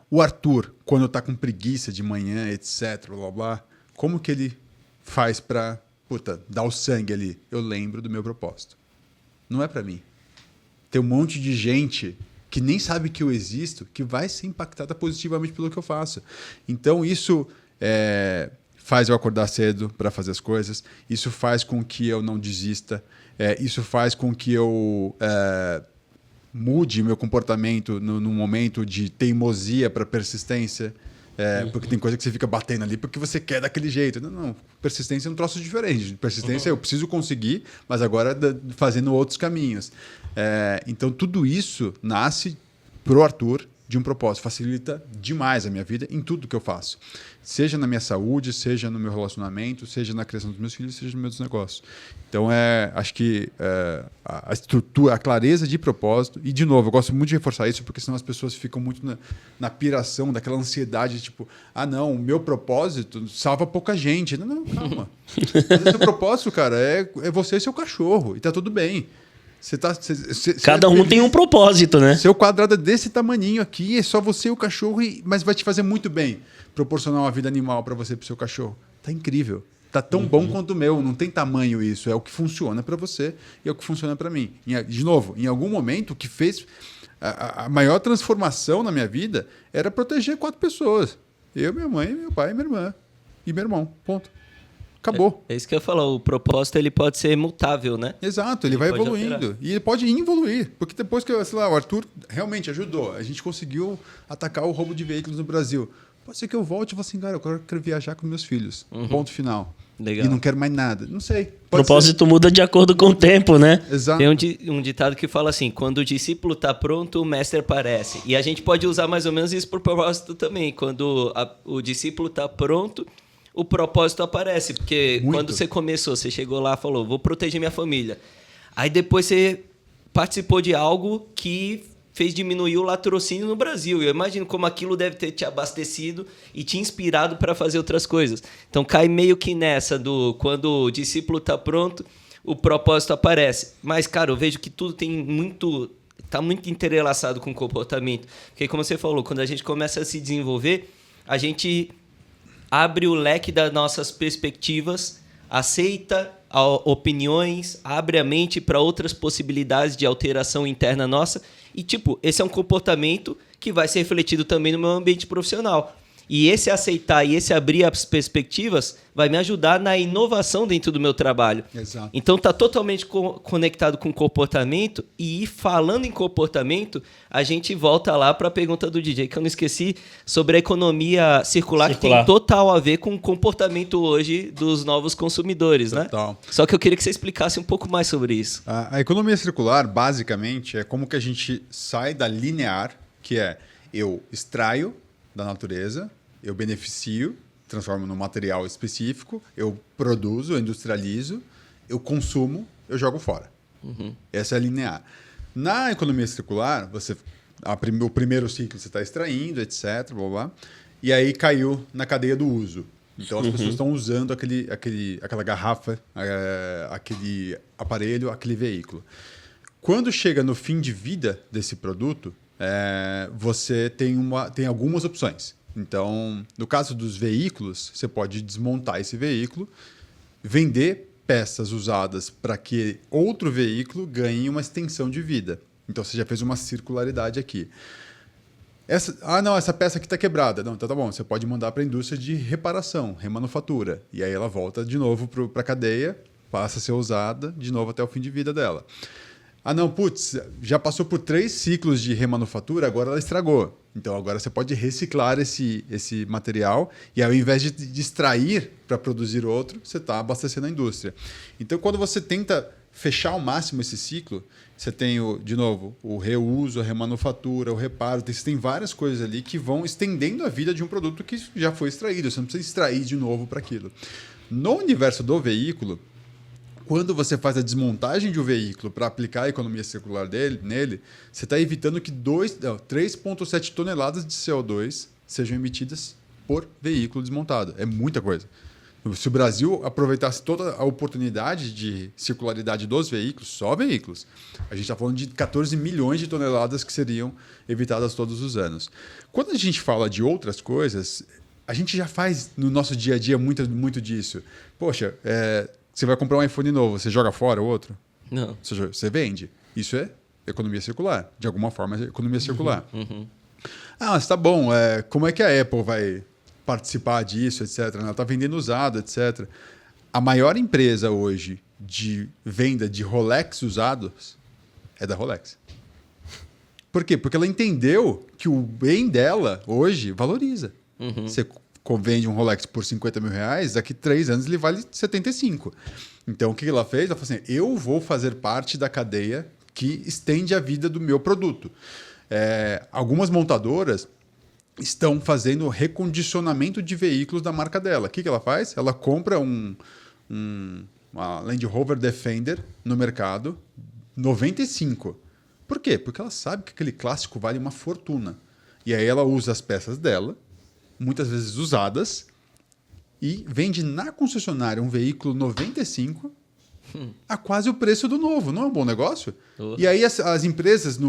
Speaker 1: O Arthur, quando está com preguiça de manhã, etc., blá, blá, como que ele faz para dar o sangue ali? Eu lembro do meu propósito. Não é para mim. Tem um monte de gente que nem sabe que eu existo, que vai ser impactada positivamente pelo que eu faço. Então, isso faz eu acordar cedo para fazer as coisas, isso faz com que eu não desista, isso faz com que eu mude meu comportamento no momento de teimosia para persistência, porque tem coisa que você fica batendo ali porque você quer daquele jeito. Não, persistência é um troço diferente. Persistência eu preciso conseguir, mas agora fazendo outros caminhos. Então tudo isso nasce pro Arthur de um propósito. Facilita demais a minha vida em tudo que eu faço. Seja na minha saúde, seja no meu relacionamento, seja na criação dos meus filhos, seja nos meus negócios. Então, acho que a estrutura, a clareza de propósito, e de novo, eu gosto muito de reforçar isso, porque senão as pessoas ficam muito na piração, daquela ansiedade, tipo, não, o meu propósito salva pouca gente. Não, calma. Mas esse propósito, cara, é você e seu cachorro, e tá tudo bem.
Speaker 2: Cada um tem um propósito, né?
Speaker 1: Seu quadrado é desse tamaninho aqui, é só você e o cachorro, mas vai te fazer muito bem proporcionar uma vida animal para você e para o seu cachorro. Tá incrível. Tá tão bom quanto o meu. Não tem tamanho isso. É o que funciona para você e é o que funciona para mim. De novo, em algum momento, o que fez a maior transformação na minha vida era proteger 4 pessoas. Eu, minha mãe, meu pai, minha irmã e meu irmão. Ponto. Acabou.
Speaker 3: É isso que eu ia falar, o propósito ele pode ser mutável, né?
Speaker 1: Exato, ele vai evoluindo. Alterar. E ele pode evoluir. Porque depois que sei lá, o Arthur realmente ajudou, a gente conseguiu atacar o roubo de veículos no Brasil. Pode ser que eu volte e fale assim, cara, eu quero viajar com meus filhos. Ponto final.
Speaker 3: Legal.
Speaker 1: E não quero mais nada. Não sei.
Speaker 2: O propósito muda de acordo com o tempo, né?
Speaker 1: Exato.
Speaker 3: Tem um ditado que fala assim, quando o discípulo está pronto, o mestre aparece. E a gente pode usar mais ou menos isso para o propósito também. Quando o discípulo está pronto, o propósito aparece. Porque quando você começou, você chegou lá e falou, vou proteger minha família. Aí depois você participou de algo que fez diminuir o latrocínio no Brasil. Eu imagino como aquilo deve ter te abastecido e te inspirado para fazer outras coisas. Então cai meio que nessa do quando o discípulo está pronto, o propósito aparece. Mas, cara, eu vejo que tudo está muito entrelaçado com o comportamento. Porque, como você falou, quando a gente começa a se desenvolver, a gente abre o leque das nossas perspectivas, aceita opiniões, abre a mente para outras possibilidades de alteração interna nossa. E, esse é um comportamento que vai ser refletido também no meu ambiente profissional. E esse aceitar e esse abrir as perspectivas vai me ajudar na inovação dentro do meu trabalho.
Speaker 1: Exato.
Speaker 3: Então, está totalmente conectado com comportamento. E falando em comportamento, a gente volta lá para a pergunta do DJ, que eu não esqueci, sobre a economia circular, que tem total a ver com o comportamento hoje dos novos consumidores.
Speaker 1: Total.
Speaker 3: Né? Só que eu queria que você explicasse um pouco mais sobre isso.
Speaker 1: A economia circular, basicamente, é como que a gente sai da linear, que é eu extraio da natureza, eu beneficio, transformo num material específico, eu produzo, eu industrializo, eu consumo, eu jogo fora. Essa é a linear. Na economia circular, o primeiro ciclo você está extraindo, etc., blá, blá, e aí caiu na cadeia do uso. Então as pessoas estão usando aquela garrafa, aquele aparelho, aquele veículo. Quando chega no fim de vida desse produto, você tem algumas opções. Então, no caso dos veículos, você pode desmontar esse veículo, vender peças usadas para que outro veículo ganhe uma extensão de vida. Então, você já fez uma circularidade aqui. Essa peça aqui está quebrada. Não, então tá bom, você pode mandar para a indústria de reparação, remanufatura. E aí ela volta de novo para a cadeia passa a ser usada de novo até o fim de vida dela. Ah, não, putz, já passou por 3 ciclos de remanufatura, agora ela estragou. Então, agora você pode reciclar esse material e, ao invés de extrair para produzir outro, você está abastecendo a indústria. Então, quando você tenta fechar ao máximo esse ciclo, você tem, de novo, o reuso, a remanufatura, o reparo. Você tem várias coisas ali que vão estendendo a vida de um produto que já foi extraído. Você não precisa extrair de novo para aquilo. No universo do veículo, quando você faz a desmontagem de um veículo para aplicar a economia circular nele, você está evitando que 3,7 toneladas de CO2 sejam emitidas por veículo desmontado. É muita coisa. Se o Brasil aproveitasse toda a oportunidade de circularidade dos veículos, só veículos, a gente está falando de 14 milhões de toneladas que seriam evitadas todos os anos. Quando a gente fala de outras coisas, a gente já faz no nosso dia a dia muito disso. Poxa, você vai comprar um iPhone novo, você joga fora o outro?
Speaker 3: Não.
Speaker 1: Você vende. Isso é economia circular. De alguma forma, é economia circular. Ah, mas tá bom. Como é que a Apple vai participar disso, etc. Ela está vendendo usado, etc. A maior empresa hoje de venda de Rolex usados é da Rolex. Por quê? Porque ela entendeu que o bem dela hoje valoriza. Você vende um Rolex por 50 mil reais, daqui 3 anos ele vale 75. Então, o que ela fez? Ela falou assim, eu vou fazer parte da cadeia que estende a vida do meu produto. Algumas montadoras estão fazendo recondicionamento de veículos da marca dela. O que ela faz? Ela compra uma Land Rover Defender no mercado, 95. Por quê? Porque ela sabe que aquele clássico vale uma fortuna. E aí ela usa as peças dela, muitas vezes usadas, e vende na concessionária um veículo 95 a quase o preço do novo. Não é um bom negócio? E aí as empresas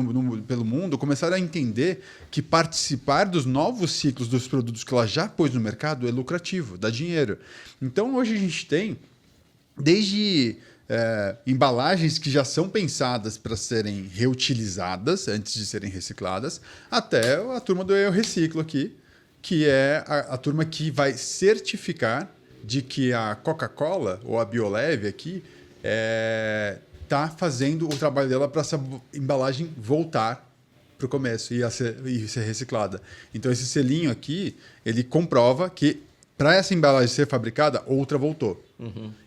Speaker 1: pelo mundo começaram a entender que participar dos novos ciclos dos produtos que ela já pôs no mercado é lucrativo, dá dinheiro. Então, hoje a gente tem desde embalagens que já são pensadas para serem reutilizadas antes de serem recicladas, até a turma do Eu Reciclo aqui, que é a turma que vai certificar de que a Coca-Cola ou a Bioleve aqui está fazendo o trabalho dela para essa embalagem voltar para o começo e ser reciclada. Então, esse selinho aqui, ele comprova que para essa embalagem ser fabricada, outra voltou.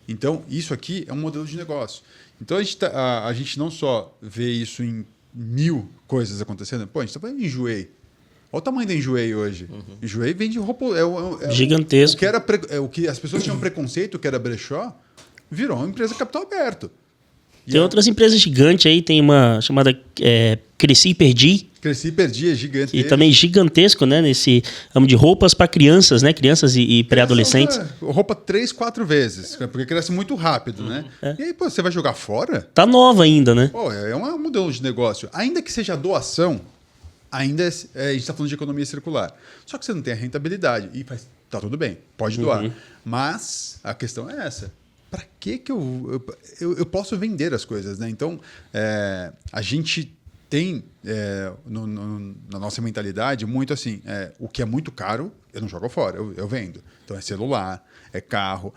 Speaker 1: Então, isso aqui é um modelo de negócio. Então, a gente não só vê isso em 1000 coisas acontecendo. Pô, a gente está falando de Enjoei. Olha o tamanho da Enjoei hoje. Enjoei vende roupa...
Speaker 2: Gigantesco.
Speaker 1: O que as pessoas tinham preconceito, que era brechó, virou uma empresa capital aberto.
Speaker 2: Tem outras empresas gigantes aí, tem uma chamada Cresci e Perdi.
Speaker 1: Cresci e Perdi é gigante.
Speaker 2: E também gigantesco, né? Nesse ramo de roupas para crianças, né? Crianças e pré-adolescentes.
Speaker 1: Roupa 3, 4 vezes, porque cresce muito rápido, né? E aí, pô, você vai jogar fora?
Speaker 2: Tá nova ainda, né?
Speaker 1: Pô, é um modelo de negócio. Ainda que seja doação, a gente está falando de economia circular. Só que você não tem a rentabilidade. E tá tudo bem, pode doar. Mas a questão é essa. Para que eu posso vender as coisas, né? Então, a gente tem na nossa mentalidade muito assim, o que é muito caro, eu não jogo fora, eu vendo. Então, é celular, é carro.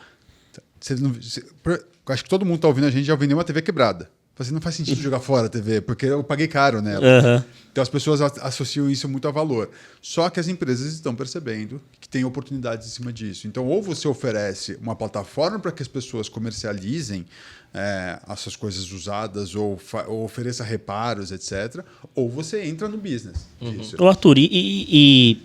Speaker 1: Acho que todo mundo está ouvindo a gente já vendeu uma TV quebrada. Assim, não faz sentido jogar fora a TV, porque eu paguei caro nela. Então, as pessoas associam isso muito a valor. Só que as empresas estão percebendo que tem oportunidades em cima disso. Então, ou você oferece uma plataforma para que as pessoas comercializem essas coisas usadas ou ofereça reparos, etc. Ou você entra no business disso.
Speaker 2: Ô, Arthur, e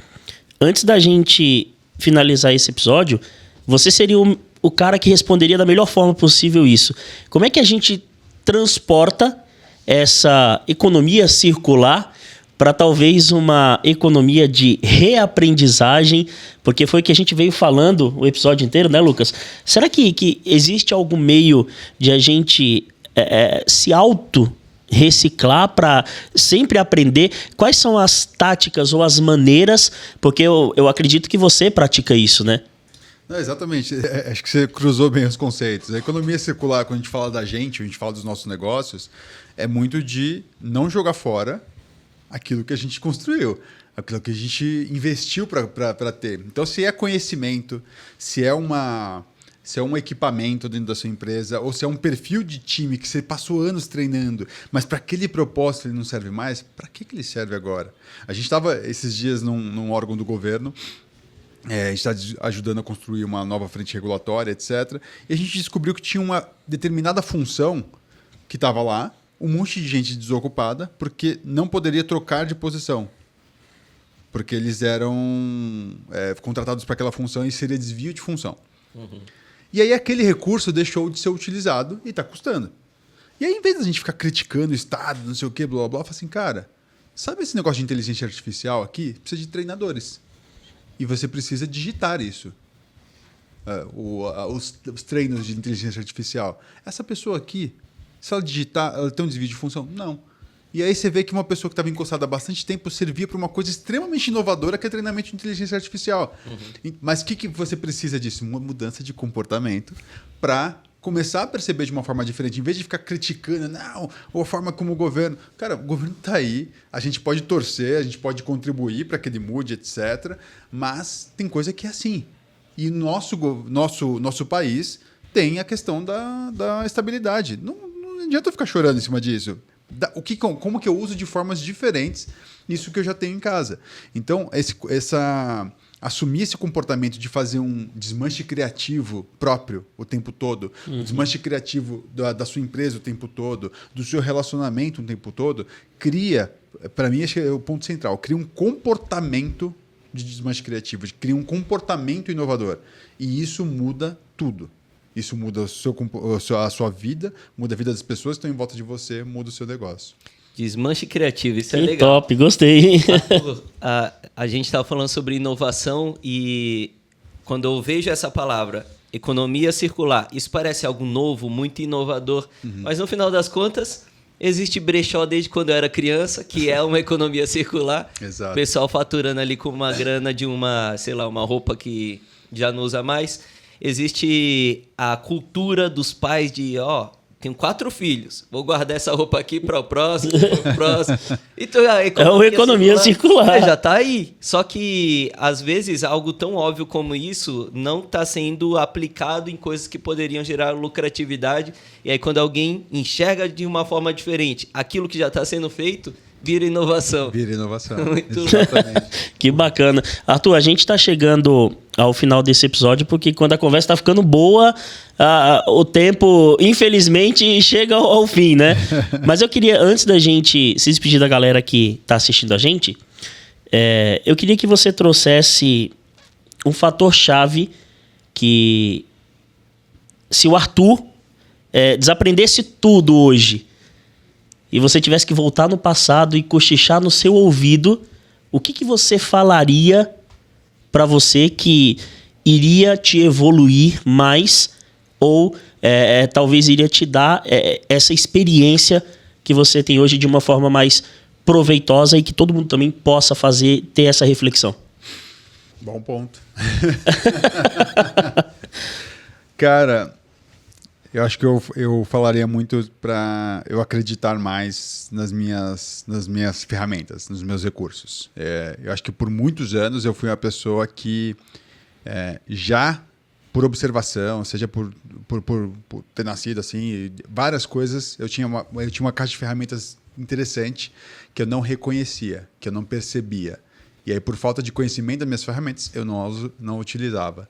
Speaker 2: antes da gente finalizar esse episódio, você seria o cara que responderia da melhor forma possível isso. Como é que a gente transporta essa economia circular para talvez uma economia de reaprendizagem, porque foi o que a gente veio falando o episódio inteiro, né, Lucas? Será que existe algum meio de a gente se auto-reciclar para sempre aprender? Quais são as táticas ou as maneiras? Porque eu acredito que você pratica isso, né?
Speaker 1: Não, exatamente. Acho que você cruzou bem os conceitos. A economia circular, quando a gente fala da gente, a gente fala dos nossos negócios, é muito de não jogar fora aquilo que a gente construiu, aquilo que a gente investiu para ter. Então, se é conhecimento, se é se é um equipamento dentro da sua empresa, ou se é um perfil de time que você passou anos treinando, mas para aquele propósito ele não serve mais, para que ele serve agora? A gente estava esses dias num órgão do governo, a gente está ajudando a construir uma nova frente regulatória, etc. E a gente descobriu que tinha uma determinada função que estava lá, um monte de gente desocupada, porque não poderia trocar de posição. Porque eles eram contratados para aquela função e seria desvio de função. Uhum. E aí aquele recurso deixou de ser utilizado e está custando. E aí, em vez da gente ficar criticando o Estado, não sei o quê, blá, blá, blá, fala assim, cara, sabe esse negócio de inteligência artificial aqui? Precisa de treinadores. E você precisa digitar isso. Os treinos de inteligência artificial. Essa pessoa aqui, se ela digitar, ela tem um desvio de função? Não. E aí você vê que uma pessoa que estava encostada há bastante tempo servia para uma coisa extremamente inovadora, que é treinamento de inteligência artificial. Uhum. Mas o que você precisa disso? Uma mudança de comportamento para começar a perceber de uma forma diferente. Em vez de ficar criticando, não, ou a forma como o governo... Cara, o governo está aí, a gente pode torcer, a gente pode contribuir para que ele mude, etc. Mas tem coisa que é assim. E nosso país tem a questão da estabilidade. Não adianta eu ficar chorando em cima disso. Como que eu uso de formas diferentes isso que eu já tenho em casa. Então, assumir esse comportamento de fazer um desmanche criativo próprio o tempo todo, um desmanche criativo da sua empresa o tempo todo, do seu relacionamento o tempo todo, cria, para mim, esse é o ponto central, cria um comportamento de desmanche criativo, cria um comportamento inovador. E isso muda tudo. Isso muda a sua vida, muda a vida das pessoas que estão em volta de você, muda o seu negócio.
Speaker 3: Desmanche criativo, isso é legal.
Speaker 2: Top, gostei.
Speaker 3: A gente estava falando sobre inovação e quando eu vejo essa palavra, economia circular, isso parece algo novo, muito inovador, mas no final das contas, existe brechó desde quando eu era criança, que é uma economia circular.
Speaker 1: Exato.
Speaker 3: O pessoal faturando ali com uma grana de uma roupa que já não usa mais. Existe a cultura dos pais de, tenho 4 filhos, vou guardar essa roupa aqui para o próximo, Então,
Speaker 2: é uma economia circular.
Speaker 3: Já está aí. Só que, às vezes, algo tão óbvio como isso não está sendo aplicado em coisas que poderiam gerar lucratividade. E aí, quando alguém enxerga de uma forma diferente aquilo que já está sendo feito, vira inovação.
Speaker 1: Vira inovação.
Speaker 3: Muito
Speaker 1: Exatamente.
Speaker 2: Que bacana. Arthur, a gente está chegando ao final desse episódio porque quando a conversa está ficando boa, o tempo, infelizmente, chega ao fim, né? Mas eu queria, antes da gente se despedir da galera que está assistindo a gente, eu queria que você trouxesse um fator-chave que, se o Arthur desaprendesse tudo hoje, e você tivesse que voltar no passado e cochichar no seu ouvido, o que você falaria para você que iria te evoluir mais ou talvez iria te dar essa experiência que você tem hoje de uma forma mais proveitosa e que todo mundo também possa ter essa reflexão?
Speaker 1: Bom ponto. Cara... Eu acho que eu falaria muito para eu acreditar mais nas minhas ferramentas, nos meus recursos. Eu acho que por muitos anos eu fui uma pessoa que já por observação, seja por ter nascido assim, várias coisas, eu tinha uma caixa de ferramentas interessante que eu não reconhecia, que eu não percebia. E aí, por falta de conhecimento das minhas ferramentas, eu não utilizava.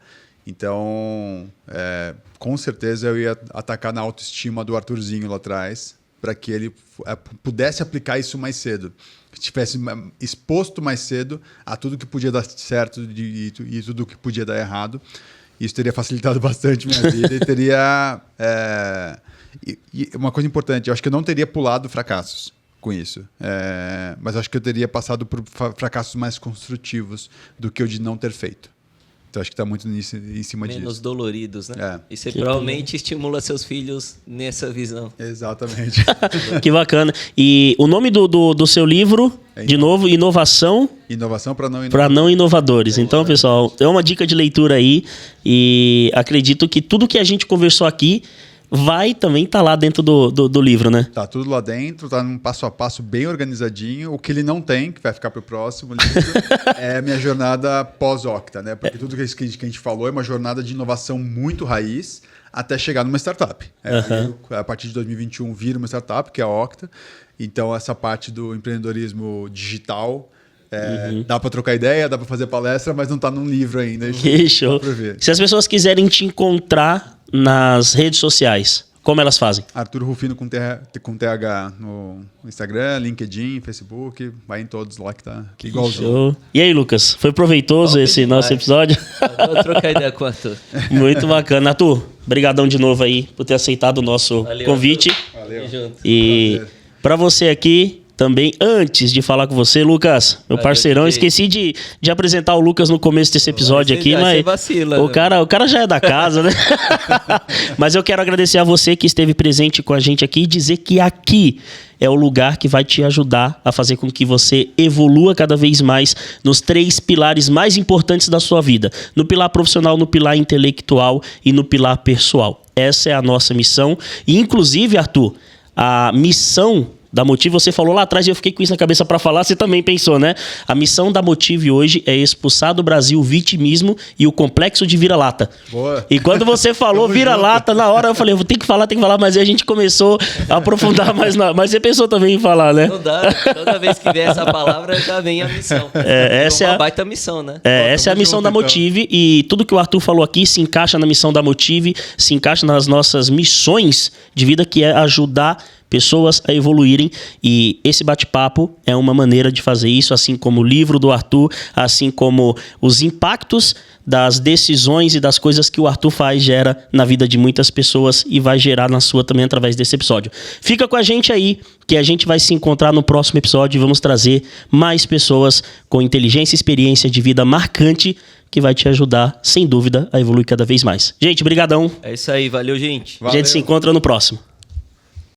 Speaker 1: Então, com certeza eu ia atacar na autoestima do Arthurzinho lá atrás para que ele pudesse aplicar isso mais cedo. Que tivesse exposto mais cedo a tudo que podia dar certo e tudo que podia dar errado. Isso teria facilitado bastante minha vida e teria... E uma coisa importante, eu acho que eu não teria pulado fracassos com isso. Mas eu acho que eu teria passado por fracassos mais construtivos do que o de não ter feito. Então, acho que está muito em cima disso.
Speaker 3: Menos doloridos, né? E você provavelmente estimula seus filhos nessa visão.
Speaker 1: Exatamente.
Speaker 2: Que bacana. E o nome do seu livro, de novo, Inovação...
Speaker 1: Inovação para
Speaker 2: não inovadores. Então, pessoal, é uma dica de leitura aí. E acredito que tudo que a gente conversou aqui vai também estar lá dentro do livro, né?
Speaker 1: Tá tudo lá dentro, tá num passo a passo bem organizadinho. O que ele não tem, que vai ficar pro próximo livro, é a minha jornada pós-Octa, né? Porque tudo isso que a gente falou é uma jornada de inovação muito raiz até chegar numa startup. A partir de 2021 vira uma startup, que é a Octa. Então, essa parte do empreendedorismo digital, dá para trocar ideia, dá para fazer palestra, mas não tá num livro ainda.
Speaker 2: Que show. Se as pessoas quiserem te encontrar nas redes sociais, como elas fazem?
Speaker 1: Arthur Rufino com TH no Instagram, LinkedIn, Facebook, vai em todos lá que tá igualzinho.
Speaker 2: Show. E aí, Lucas, foi proveitoso esse nosso episódio?
Speaker 3: Vou trocar ideia com o Arthur.
Speaker 2: Muito bacana. Arthur, brigadão de novo aí por ter aceitado o nosso convite.
Speaker 1: Valeu.
Speaker 2: E para você aqui, também, antes de falar com você, Lucas, meu parceirão, esqueci de apresentar o Lucas no começo desse episódio aqui, mas
Speaker 3: vacila,
Speaker 2: o cara já é da casa, né? Mas eu quero agradecer a você que esteve presente com a gente aqui e dizer que aqui é o lugar que vai te ajudar a fazer com que você evolua cada vez mais nos 3 pilares mais importantes da sua vida. No pilar profissional, no pilar intelectual e no pilar pessoal. Essa é a nossa missão. E, inclusive, Arthur, a missão da Motive, você falou lá atrás e eu fiquei com isso na cabeça para falar, você também pensou, né? A missão da Motive hoje é expulsar do Brasil o vitimismo e o complexo de vira-lata.
Speaker 1: Boa.
Speaker 2: E quando você falou vira-lata, na hora eu falei, eu vou ter que falar, mas aí a gente começou a aprofundar mais. Mas você pensou também em falar, né?
Speaker 3: Não dá, toda vez que vier essa palavra já vem a missão.
Speaker 2: Essa é uma
Speaker 3: baita missão, né?
Speaker 2: Essa é a missão da Motive e tudo que o Arthur falou aqui se encaixa na missão da Motive, se encaixa nas nossas missões de vida, que é ajudar pessoas a evoluírem, e esse bate-papo é uma maneira de fazer isso, assim como o livro do Arthur, assim como os impactos das decisões e das coisas que o Arthur faz gera na vida de muitas pessoas e vai gerar na sua também através desse episódio. Fica com a gente aí, que a gente vai se encontrar no próximo episódio e vamos trazer mais pessoas com inteligência e experiência de vida marcante que vai te ajudar, sem dúvida, a evoluir cada vez mais. Gente, brigadão.
Speaker 3: É isso aí, valeu, gente.
Speaker 2: A gente se encontra no próximo.